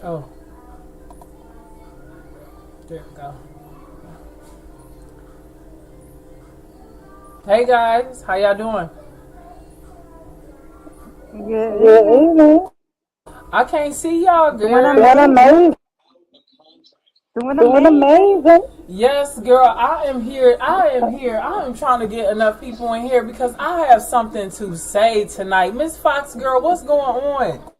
Oh, there we go. Hey guys, how y'all doing? Good Good evening. evening. I can't see y'all, Doing girl. Doing amazing. amazing. Doing Doing amazing. amazing. Yes, girl, I am here. I am here. I am trying to get enough people in here because I have something to say tonight. Miss Fox, girl, what's going on?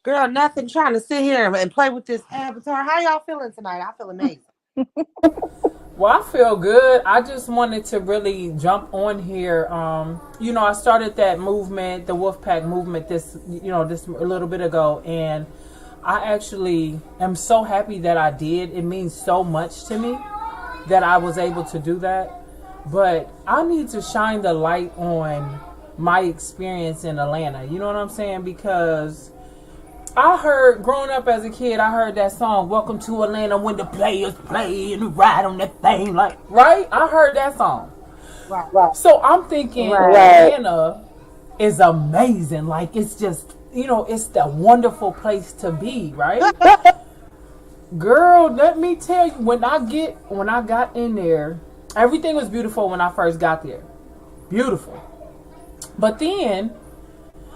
Girl, nothing trying to sit here and play with this avatar. How y'all feeling tonight? I feel amazing. Well, I feel good. I just wanted to really jump on here. I started that movement, the Wolfpack movement, this a little bit ago, and I actually am so happy that I did. It means so much to me that I was able to do that. But I need to shine the light on my experience in Atlanta. You know what I'm saying? Because I heard, growing up as a kid, I heard that song, Welcome to Atlanta, when the players play and you ride on that thing. Like, right? I heard that song. Right. Right. So I'm thinking Right. Atlanta is amazing. Like, it's just, it's the wonderful place to be, right? Girl, let me tell you, when I got in there, everything was beautiful when I first got there. Beautiful. But then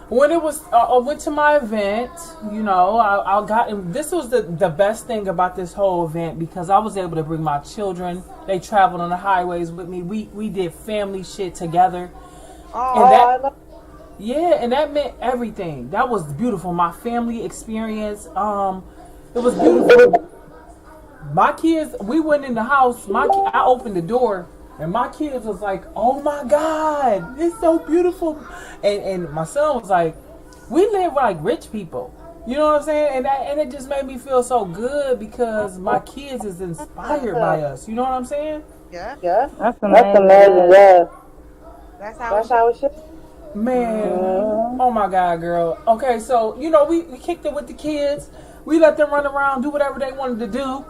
when it was I went to my event, I got, and this was the best thing about this whole event because I was able to bring my children. They traveled on the highways with me. We did family shit together. And Oh, I that, love yeah, and that meant everything. That was beautiful. My family experience, it was beautiful. My kids, we went in the house. I opened the door, and my kids was like, "Oh my God, it's so beautiful," and my son was like, "We live like rich people." You know what I'm saying? And it just made me feel so good because my kids is inspired by us. You know what I'm saying? yeah. yeah. That's That's amazing. amazing, yes. That's how it That's should. how it should. Man, Mm-hmm. oh my God, girl. Okay, so we kicked it with the kids. We let them run around, do whatever they wanted to do.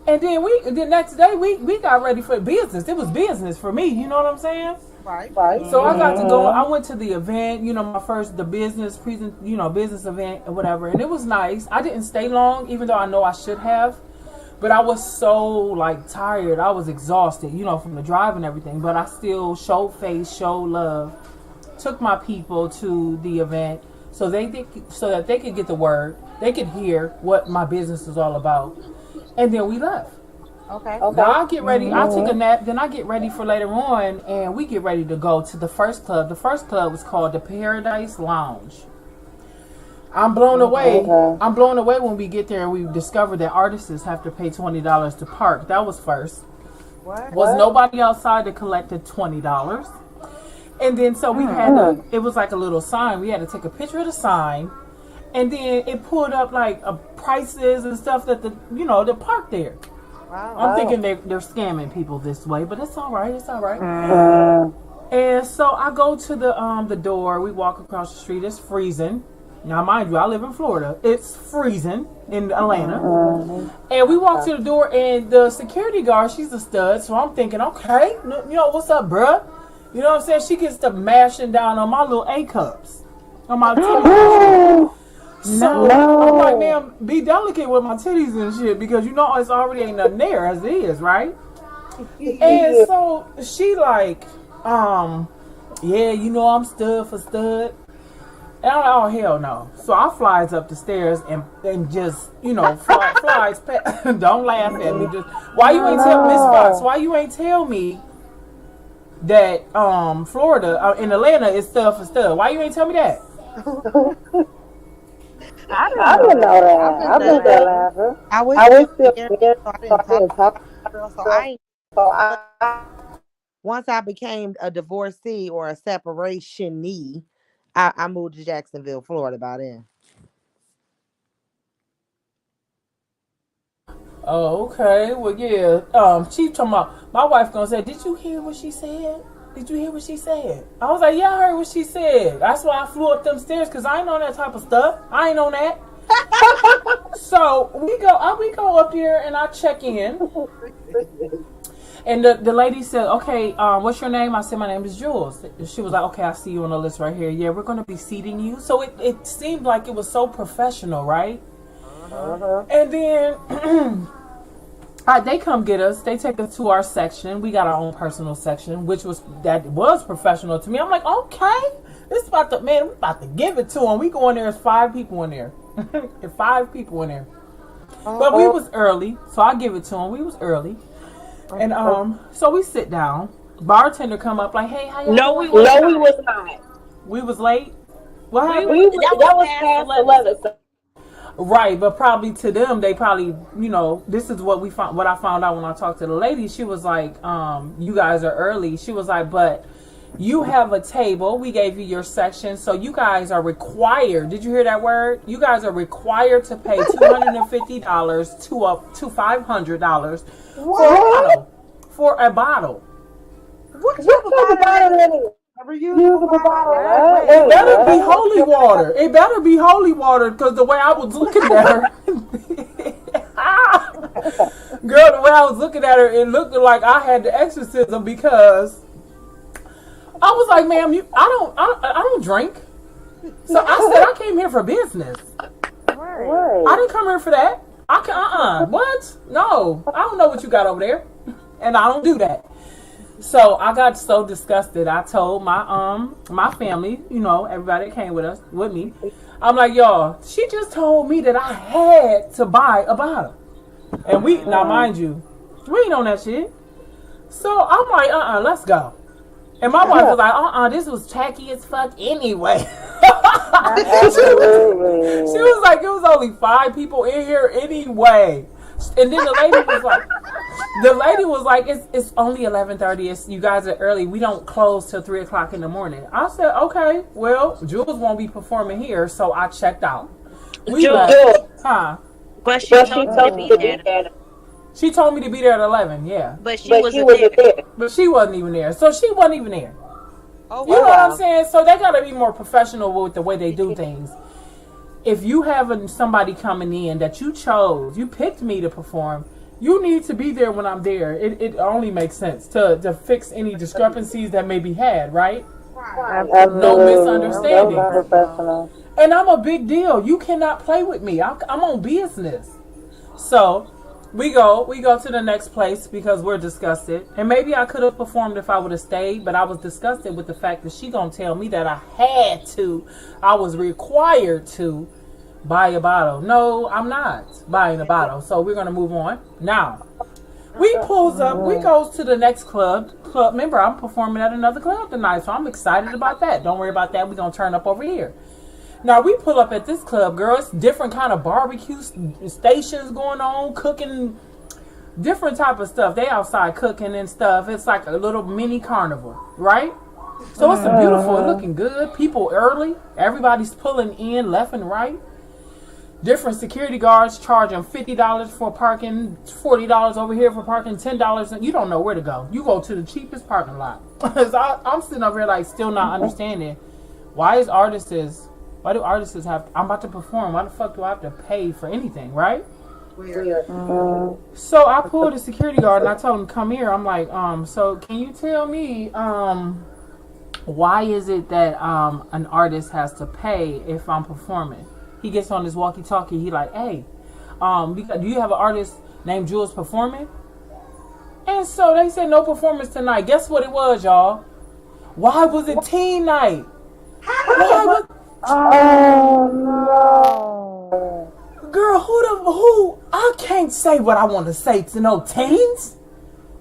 And then the next day we got ready for business. It was business for me. You know what I'm saying? Right. Right. So I got to go. Mm-hmm. I went to the event. My first the business present. Business event or whatever, and it was nice. I didn't stay long, even though I know I should have. But I was so like tired. I was exhausted. From the drive and everything. But I still showed face, showed love, took my people to the event so that they could get the word. They could hear what my business is all about. And then we left. Okay. Now Okay. I get ready. I take a nap. Then I get ready for later on, and we get ready to go to the first club. The first club was called the Paradise Lounge. I'm blown away. Okay. I'm blown away when we get there and we discover that artists have to pay $20 to park. That was first. What? Was nobody outside to collect the $20. And then so we had to. It was like a little sign. We had to take a picture of the sign, and then it pulled up like prices and stuff that the park there. Wow. I'm thinking they're scamming people this way, but it's all right. It's all right. Mm. And so I go to the door. We walk across the street. It's freezing. Now, mind you, I live in Florida. It's freezing in Atlanta. And we walk to the door, and the security guard, she's a stud. So I'm thinking, okay, what's up, bruh? You know what I'm saying? She gets to mashing down on my little A cups, on my titties. So I'm like, man, be delicate with my titties and shit because it's already ain't nothing there as it is, right? And so she like, yeah, I'm stud for stud. And I'm like, oh hell no. So I flies up the stairs and just, flies don't laugh at me. Just why you ain't tell Miss Fox, why you ain't tell me that Florida in Atlanta is stud for stud? Why you ain't tell me that? I didn't I know didn't know that. that. I've been I've there been there, laughing. laughing. I was I was still still there, scared, so I so didn't I talk didn't talk. to her. So So I ain't. I Once I became a divorcee or a separationee, I moved to Jacksonville, Florida. By then. Oh, okay. Well, yeah. She talking about my wife gonna say, "Did you hear what she said? Did you hear what she said?" I was like, "Yeah, I heard what she said." That's why I flew up them stairs because I ain't on that type of stuff. I ain't on that. So we go up there and I check in, And the lady said, okay, what's your name? I said, my name is Jules. She was like, okay, I see you on the list right here. Yeah, we're going to be seating you. So it seemed like it was so professional, right? And then they come get us. They take us to our section. We got our own personal section, which was professional to me. I'm like, okay, this is about to, man, we're about to give it to them. We go in there, there's 5 people in there. There's 5 people in there. But we was early, so I give it to them. We was early. And so we sit down. Bartender come up like, hey, how you No, doing? we was not. We was late? What happened? That was past 11. So Right, but probably to them, they probably, this is what I found out when I talked to the lady. She was like, you guys are early. She was like, but you have a table. We gave you your section. So you guys are required. Did you hear that word? You guys are required to pay $250 to $500 for a bottle. What type of bottle is it? Reusable bottle. It better be holy water. It better be holy water, because the way I was looking at her, girl, the way I was looking at her, it looked like I had the exorcism, because I was like, ma'am, I don't drink. So I said I came here for business. Right. I didn't come here for that. What? No, I don't know what you got over there, and I don't do that. So I got so disgusted. I told my family, everybody that came with me. I'm like, y'all, she just told me that I had to buy a bottle. And now mind you, we ain't on that shit. So I'm like, let's go. And my wife was like, this was tacky as fuck anyway. She was like, it was only 5 people in here anyway. And then the lady was like, it's only 11:30. You guys are early. We don't close till 3 o'clock in the morning. I said, okay, well, Jules won't be performing here, so I checked out. But she told me to be there. She told me to be there at 11. Yeah, But she wasn't there. but she wasn't even there. So she wasn't even there. Oh, You know what I'm saying? So they gotta be more professional with the way they do things. If you have somebody coming in that you chose, you picked me to perform, you need to be there when I'm there. It only makes sense to fix any discrepancies that may be had, right? No misunderstanding. And I'm a big deal. You cannot play with me. I'm on business. So we go to the next place because we're disgusted. And maybe I could have performed if I would have stayed, but I was disgusted with the fact that she gonna tell me that I was required to buy a bottle. No, I'm not buying a bottle. So we're gonna move on. Now, we goes to the next club. Remember, I'm performing at another club tonight, so I'm excited about that. Don't worry about that. We're gonna turn up over here. Now we pull up at this club, girl. It's different kind of barbecue stations going on, cooking different type of stuff. They outside cooking and stuff. It's like a little mini carnival, right? So it's beautiful, it's looking good. People early. Everybody's pulling in left and right. Different security guards charging $50 for parking, $40 over here for parking, $10. And you don't know where to go. You go to the cheapest parking lot. I'm sitting over here like still not understanding why do artists have? I'm about to perform. Why the fuck do I have to pay for anything, right? So I pulled a security guard and I told him, come here. I'm like, so can you tell me, why is it that an artist has to pay if I'm performing? He gets on his walkie-talkie. He like, hey, do you have an artist named Jules performing? And so they said no performance tonight. Guess what it was, y'all? Why was it teen night? Girl, who? I can't say what I want to say to no teens.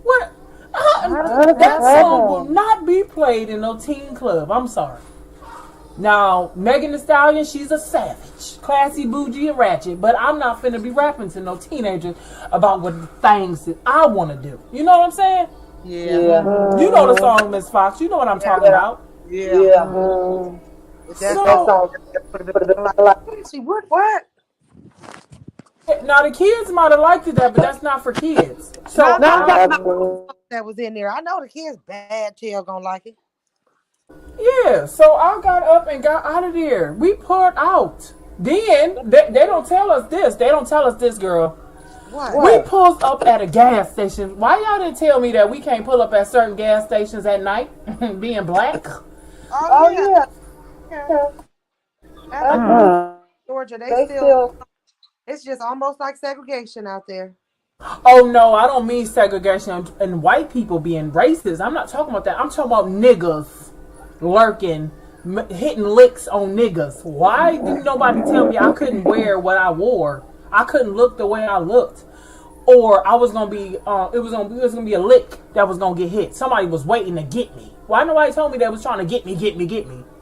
What? That song will not be played in no teen club. I'm sorry. Now, Megan Thee Stallion, she's a savage. Classy, bougie, and ratchet. But I'm not finna be rapping to no teenagers about what the things that I want to do. You know what I'm saying? Yeah. You know the song, Miss Fox. You know what I'm talking about. Yeah. What? Now, the kids might have liked it, but that's not for kids. So, That was in there. I know the kids bad tail gonna like it. yeah, so I got up and got out of there. We poured out. Then, they don't tell us this. They don't tell us this, girl. What? We pulled up at a gas station. Why y'all didn't tell me that we can't pull up at certain gas stations at night, being black? Oh yeah. Georgia, they still. It's just almost like segregation out there. Oh no, I don't mean segregation and white people being racist. I'm not talking about that. I'm talking about niggas lurking, hitting licks on niggas. Why didn't nobody tell me I couldn't wear what I wore? I couldn't look the way I looked, or I was gonna be. It was gonna be a lick that was gonna get hit. Somebody was waiting to get me. Why nobody told me they was trying to get me?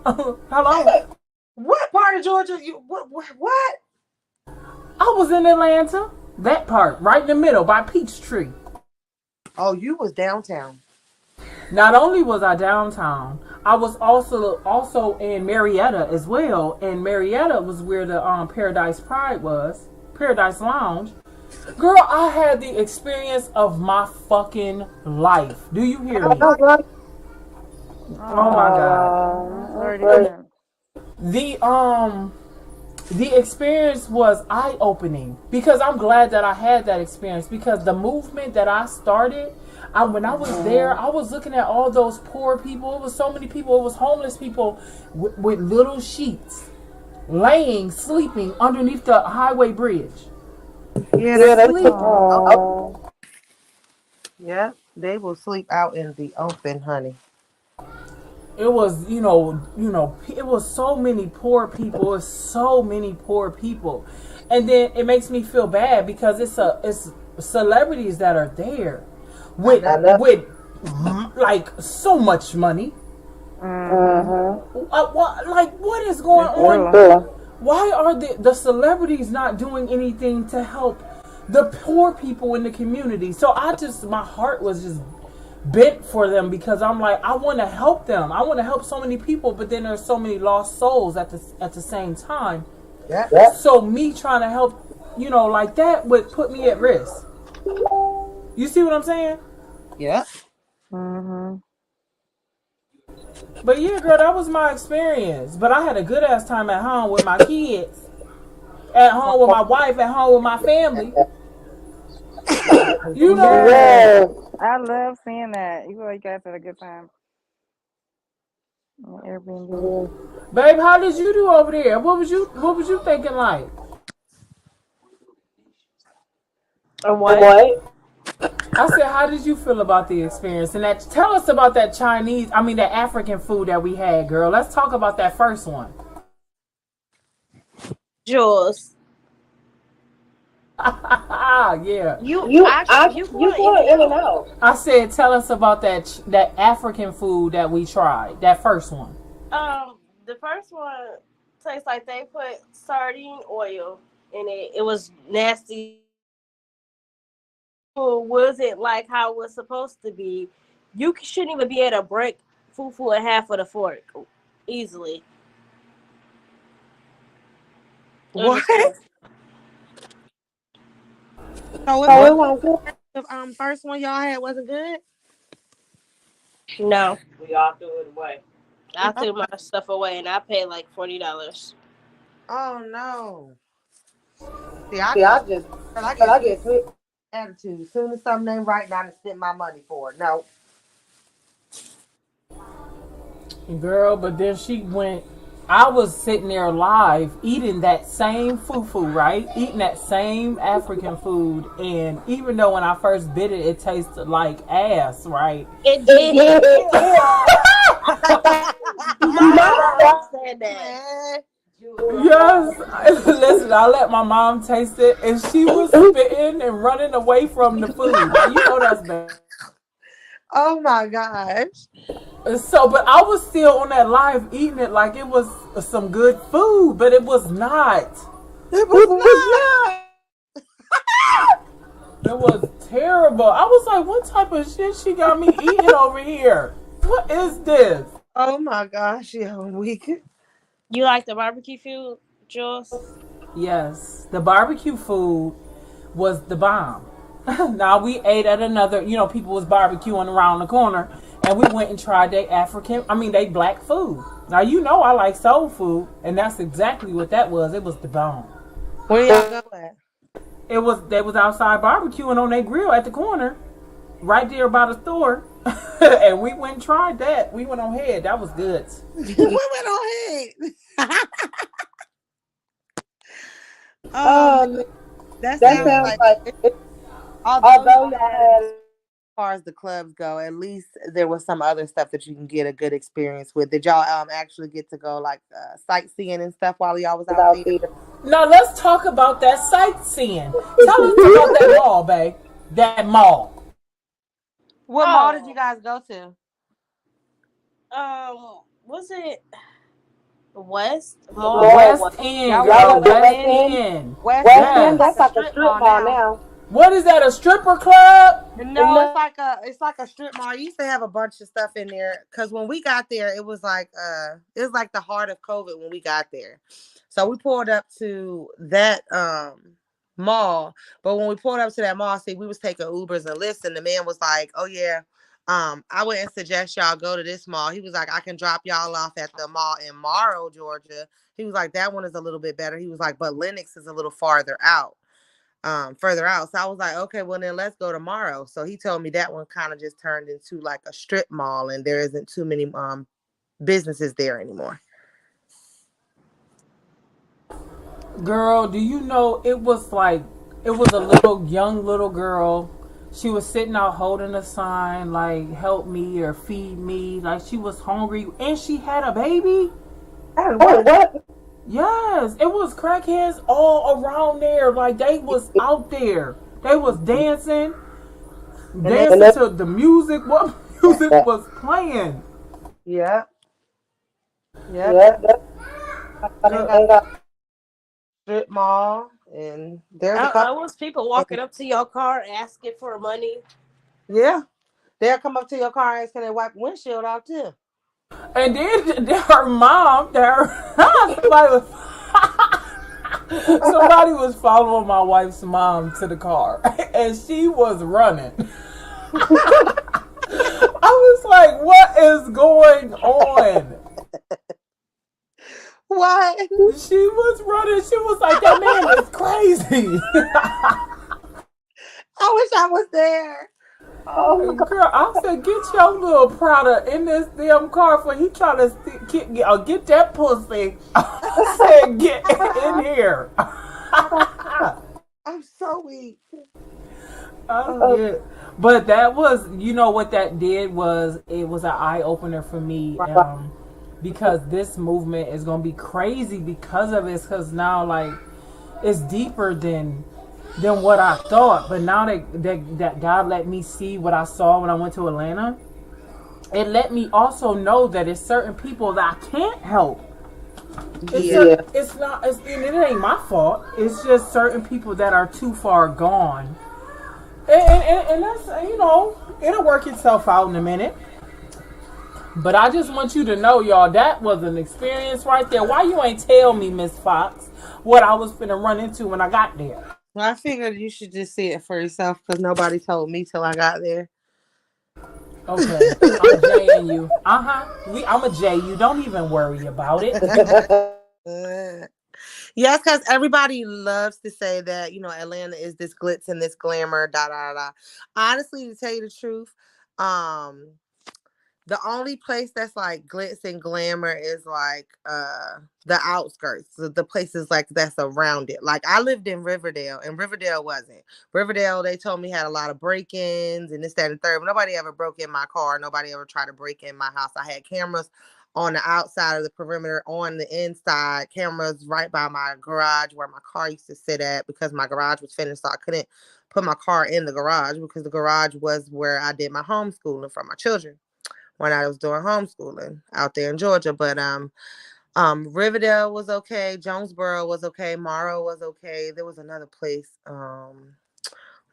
Hello. What part of Georgia? You what? I was in Atlanta. That part, right in the middle, by Peachtree. Oh, you was downtown. Not only was I downtown, I was also in Marietta as well. And Marietta was where the Paradise Pride was, Paradise Lounge. Girl, I had the experience of my fucking life. Do you hear me? Oh my God. The experience was eye-opening because I'm glad that I had that experience because the movement that I started, when I was there, I was looking at all those poor people. It was so many people. It was homeless people with little sheets sleeping underneath the highway bridge. Yeah, they sleep. Yeah, they will sleep out in the open, honey. It was, it was so many poor people. It was so many poor people. And then it makes me feel bad because it's celebrities that are there with like so much money. What is going on? Why are the celebrities not doing anything to help the poor people in the community? So my heart was just bent for them because I'm like, I want to help them. I want to help so many people, but then there's so many lost souls at the same time. Yeah. So me trying to help, like that would put me at risk. You see what I'm saying? Yeah. But yeah, girl, that was my experience. But I had a good ass time at home with my kids, at home with my wife, at home with my family. I love seeing that. You guys had a good time. Airbnb. Babe, how did you do over there? What was you thinking like? What? I said, how did you feel about the experience? And tell us about that that African food that we had, girl. Let's talk about that first one. Jules. Yeah. You going in and out. I said, tell us about that African food that we tried. That first one. The first one tastes like they put sardine oil in it. It was nasty. Was it like how it was supposed to be? You shouldn't even be able to break fufu in half with a fork easily. What? So it wasn't good. The first one y'all had wasn't good. No, We all threw it away. I threw my stuff away and I paid like $40. Oh no. See, I get sweet attitude. As soon as something ain't right, I just spend my money for it. No. Girl, but then I was sitting there live eating that same fufu, right? Eating that same African food. And even though when I first bit it, it tasted like ass, right? It did. My mom said that. Yes. Listen, I let my mom taste it, and she was spitting and running away from the food. Now, you know that's bad. Oh my gosh. So, but I was still on that live eating it like it was some good food, but it was not. It was not. It was terrible. I was like, what type of shit she got me eating over here? What is this? Oh my gosh, yeah, weak. You like the barbecue food, Jules? Yes, the barbecue food was the bomb. Now we ate at another, people was barbecuing around the corner, and we went and tried they black food. Now I like soul food, and that's exactly what that was. It was the bomb. Where y'all go at? They was outside barbecuing on their grill at the corner, right there by the store, and we went and tried that. We went on ahead. That was good. We went on ahead. Um, That that sounds sounds like like although although y'all had as far as the clubs go, at least there was some other stuff that you can get a good experience with. Did y'all actually get to go like sightseeing and stuff while y'all was out out there? there. Now let's talk about that sightseeing. Tell us about that mall, babe. That mall. What mall did you guys go to? Was it West West End, Y'all girl. went to West West End? End. West West Yes. End, that's like a strip mall now. What is that? A stripper club? No, it's like a strip mall. You used to have a bunch of stuff in there because when we got there, it was like the heart of COVID when we got there. So we pulled up to that mall, but when we pulled up to that mall, see, we was taking Ubers and Lyfts, and the man was like, "Oh yeah, I wouldn't suggest y'all go to this mall." He was like, "I can drop y'all off at the mall in Morrow, Georgia." He was like, "That one is a little bit better." He was like, "But Lenox is a little farther out." So I was like, okay, well then let's go tomorrow. So he told me that one kind of just turned into like a strip mall and there isn't too many businesses there anymore. Girl, do you know it was a young little girl. She was sitting out holding a sign like help me or feed me. Like she was hungry and she had a baby. Oh, what? Yes, it was crackheads all around there. Like they was out there. They was dancing to the music. What music was playing? Yeah. Yeah. Strip mall and there's a I couple. was people walking up to your car asking for money. Yeah. They'll come up to your car asking they wipe windshield off too. And then her mom, somebody was following my wife's mom to the car, and she was running. I was like, "What is going on?" What? She was running. She was like, "That man is crazy." I wish I was there. Oh, Girl, I said, "Get your little Prada in this damn car for he trying to get that pussy." I said, "Get in here." I'm so weak. Yeah. But that was, you know what that did was it was an eye opener for me, because this movement is gonna be crazy because of it. Because now like it's deeper than what I thought. But now that God let me see what I saw when I went to Atlanta, it let me also know that it's certain people that I can't help. It ain't my fault. It's just certain people that are too far gone. And that's, it'll work itself out in a minute. But I just want you to know, y'all, that was an experience right there. Why you ain't tell me, Miss Fox, what I was finna run into when I got there? Well, I figured you should just see it for yourself because nobody told me till I got there. Okay, I'm Jaying you. I'm a J you. Don't even worry about it. Yes, because everybody loves to say that, Atlanta is this glitz and this glamour, da da da. Honestly, to tell you the truth, the only place that's like glitz and glamour is like the outskirts, the places like that's around it. Like I lived in Riverdale, and Riverdale wasn't. Riverdale, they told me had a lot of break-ins and this, that, and third. But nobody ever broke in my car. Nobody ever tried to break in my house. I had cameras on the outside of the perimeter, on the inside, cameras right by my garage where my car used to sit at because my garage was finished, so I couldn't put my car in the garage because the garage was where I did my homeschooling for my children when I was doing homeschooling out there in Georgia. But Riverdale was okay, Jonesboro was okay, Morrow was okay. There was another place.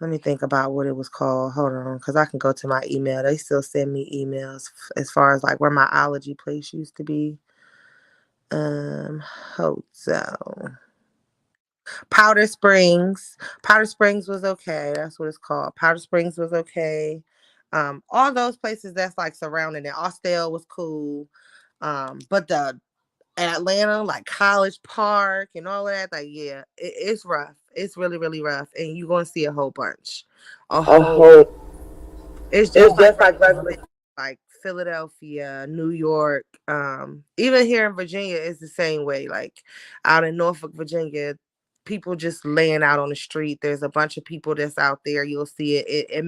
Let me think about what it was called. Hold on, because I can go to my email. They still send me emails as far as like where my allergy place used to be. Hotel. Powder Springs. Powder Springs was okay. That's what it's called. Powder Springs was okay. All those places that's like surrounding it. Austell was cool. But the Atlanta, like College Park and all of that, like, yeah, it's rough. It's really, really rough. And you're going to see a whole bunch. A A whole. whole. It's just like regular, like Philadelphia, New York, even here in Virginia, it's the same way. Like out in Norfolk, Virginia, people just laying out on the street. There's a bunch of people that's out there. You'll see it. It